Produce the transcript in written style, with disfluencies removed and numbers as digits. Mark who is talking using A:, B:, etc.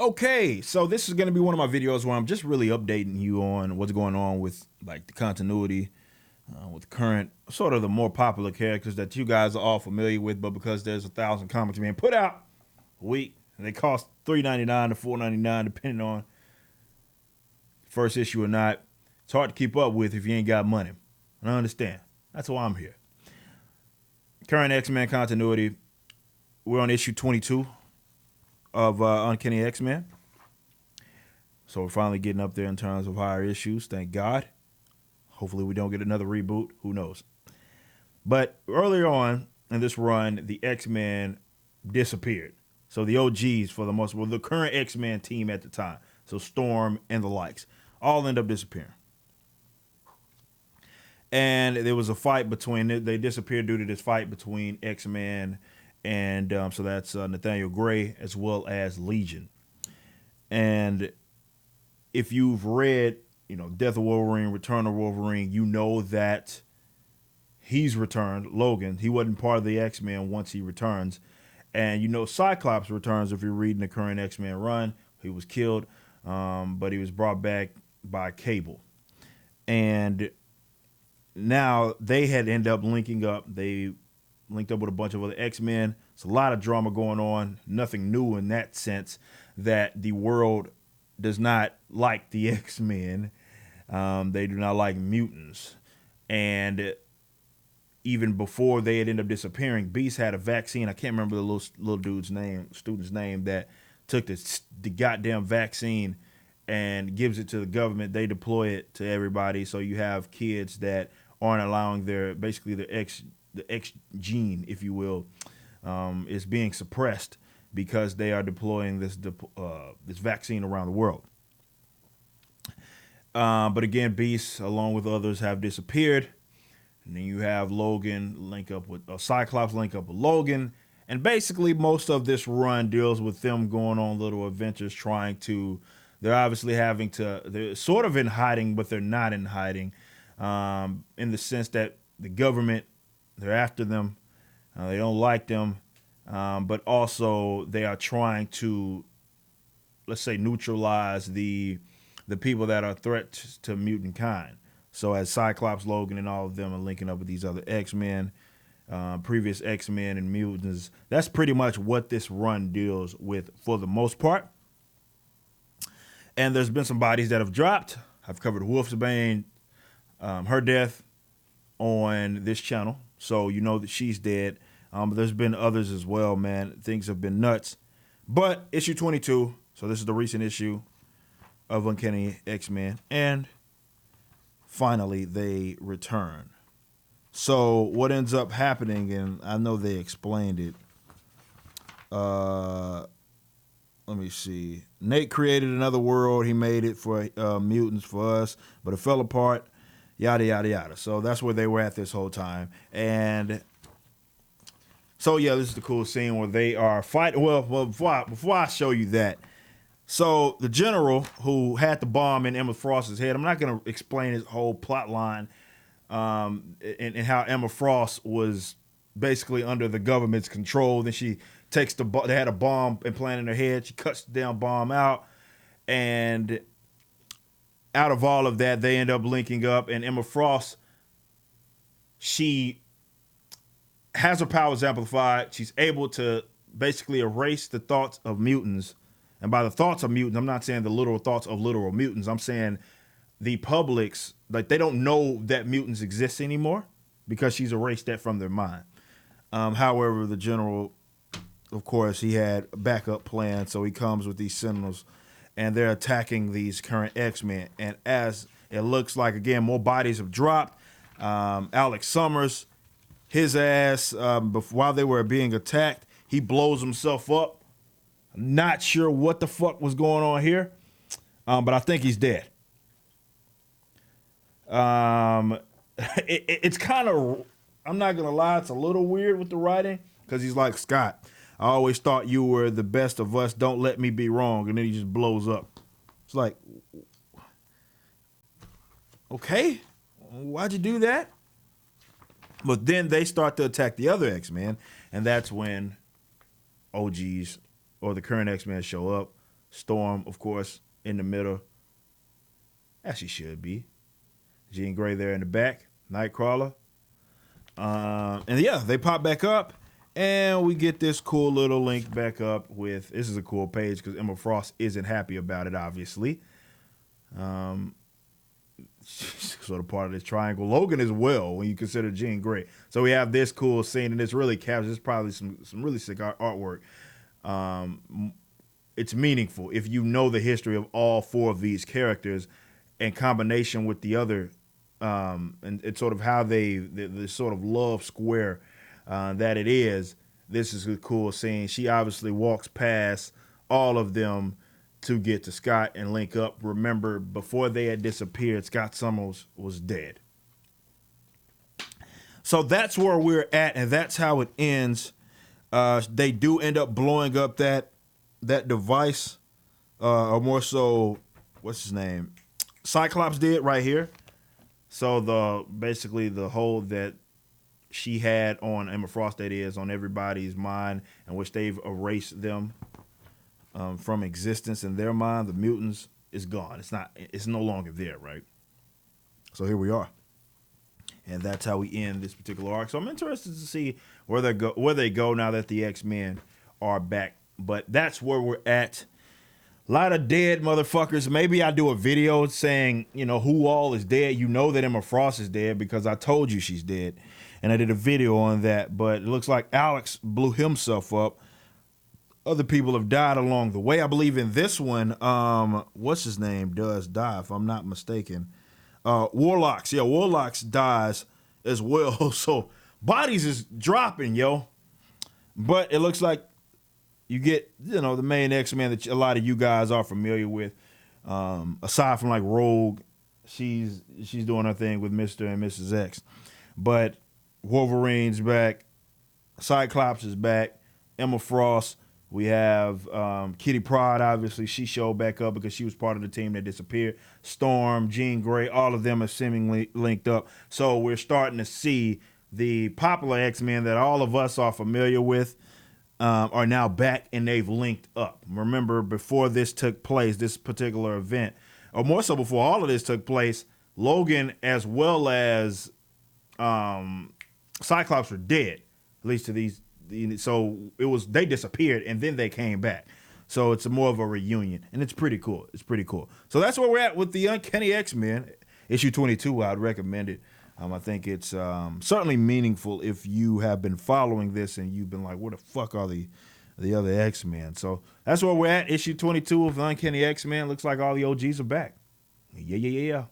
A: Okay, so this is going to be one of my videos where I'm just really updating you on what's going on with like the continuity with current sort of the more popular characters that you guys are all familiar with, but because there's 1,000 comics being put out a week, and they cost $3.99 to $4.99 depending on first issue or not. It's hard to keep up with if you ain't got money. And I understand. That's why I'm here. Current X-Men continuity. We're on issue 22 of Uncanny X-Men. So we're finally getting up there in terms of higher issues. Thank God. Hopefully we don't get another reboot. Who knows? But earlier on in this run, the X-Men disappeared. So the OGs, for the most part, the current X-Men team at the time, so Storm and the likes, all end up disappearing. And there was a fight between, they disappeared due to this fight between X-Men and so that's Nathaniel Gray as well as Legion. And if you've read, Death of Wolverine, Return of Wolverine, you know that he's returned. Logan, he wasn't part of the X-Men once he returns. And Cyclops returns if you're reading the current X-Men run. He was killed, but he was brought back by Cable. And now they had ended up linking up. They linked up with a bunch of other X-Men. It's a lot of drama going on. Nothing new in that sense, that the world does not like the X-Men. They do not like mutants. And even before they had ended up disappearing, Beast had a vaccine. I can't remember the little student's name that took the goddamn vaccine and gives it to the government. They deploy it to everybody. So you have kids that aren't allowing the X gene, if you will, is being suppressed because they are deploying this vaccine around the world. But again, Beast, along with others, have disappeared. And then you have Logan link up with Cyclops link up with Logan. And basically most of this run deals with them going on little adventures, they're obviously they're sort of in hiding, but they're not in hiding, in the sense that the government, they're after them. They don't like them. But also they are trying to, let's say, neutralize the people that are threats to mutant kind. So as Cyclops, Logan, and all of them are linking up with these other X-Men, previous X-Men and mutants, that's pretty much what this run deals with for the most part. And there's been some bodies that have dropped. I've covered Wolfsbane, her death on this channel. So you know that she's dead. But there's been others as well, man. Things have been nuts. But issue 22, so this is the recent issue of Uncanny X-Men. And finally, they return. So what ends up happening, and I know they explained it. Let me see. Nate created another world. He made it for mutants for us, but it fell apart. Yada, yada, yada. So that's where they were at this whole time. And so, yeah, this is the cool scene where they are fighting. Well, before I show you that, so the general who had the bomb in Emma Frost's head, I'm not going to explain his whole plot line and how Emma Frost was basically under the government's control. Then she takes they had a bomb implanted in her head. She cuts the damn bomb out. And out of all of that, they end up linking up. And Emma Frost, she has her powers amplified. She's able to basically erase the thoughts of mutants. And by the thoughts of mutants, I'm not saying the literal thoughts of literal mutants. I'm saying the public's, like, they don't know that mutants exist anymore because she's erased that from their mind. However, the general, of course, he had a backup plan. So he comes with these Sentinels and they're attacking these current X-Men. And as it looks like, again, more bodies have dropped. Alex Summers, his ass, while they were being attacked, he blows himself up. I'm not sure what the fuck was going on here, but I think he's dead. It's kind of, I'm not going to lie, it's a little weird with the writing, because he's like, Scott, I always thought you were the best of us. Don't let me be wrong. And then he just blows up. It's like, okay, why'd you do that? But then they start to attack the other X-Men, and that's when OGs or the current X-Men show up. Storm, of course, in the middle, as she should be. Jean Grey there in the back. Nightcrawler. And yeah, they pop back up, and we get this cool little link back up with, this is a cool page because Emma Frost isn't happy about it, obviously. She's sort of part of this triangle. Logan as well, when you consider Jean Grey. So we have this cool scene, and this really captures, probably some really sick artwork. It's meaningful if you know the history of all four of these characters in combination with the other, and it's sort of how the sort of love square that it is. This is a cool scene. She obviously walks past all of them to get to Scott and link up. Remember, before they had disappeared, Scott Summers was dead. So that's where we're at, and that's how it ends. They do end up blowing up that device, or more so, what's his name? Cyclops did right here. So basically the hold that she had on Emma Frost, that is, on everybody's mind, in which they've erased them from existence in their mind, the mutants, is gone. It's no longer there, right? So here we are. And that's how we end this particular arc. So I'm interested to see where they go now that the X-Men are back. But that's where we're at. A lot of dead motherfuckers. Maybe I do a video saying, who all is dead. You know that Emma Frost is dead because I told you she's dead. And I did a video on that. But it looks like Alex blew himself up. Other people have died along the way. I believe in this one, what's his name does die, if I'm not mistaken. Warlox. Yeah, Warlox dies as well. So bodies is dropping, yo. But it looks like you get, the main X-Men that a lot of you guys are familiar with. Aside from like Rogue, she's doing her thing with Mr. and Mrs. X. But Wolverine's back. Cyclops is back. Emma Frost. We have Kitty Pryde, obviously. She showed back up because she was part of the team that disappeared. Storm, Jean Grey, all of them are seemingly linked up. So we're starting to see the popular X-Men that all of us are familiar with are now back, and they've linked up. Remember, before this took place, this particular event, or more so before all of this took place, Logan as well as Cyclops were dead, at least to these. So they disappeared and then they came back. So it's more of a reunion, and it's pretty cool. So that's where we're at with the Uncanny X-Men issue 22. I'd recommend it. I think it's certainly meaningful if you have been following this and you've been like, where the fuck are the other X-Men? So that's where we're at, issue 22 of the Uncanny X-Men. Looks like all the OGs are back. Yeah.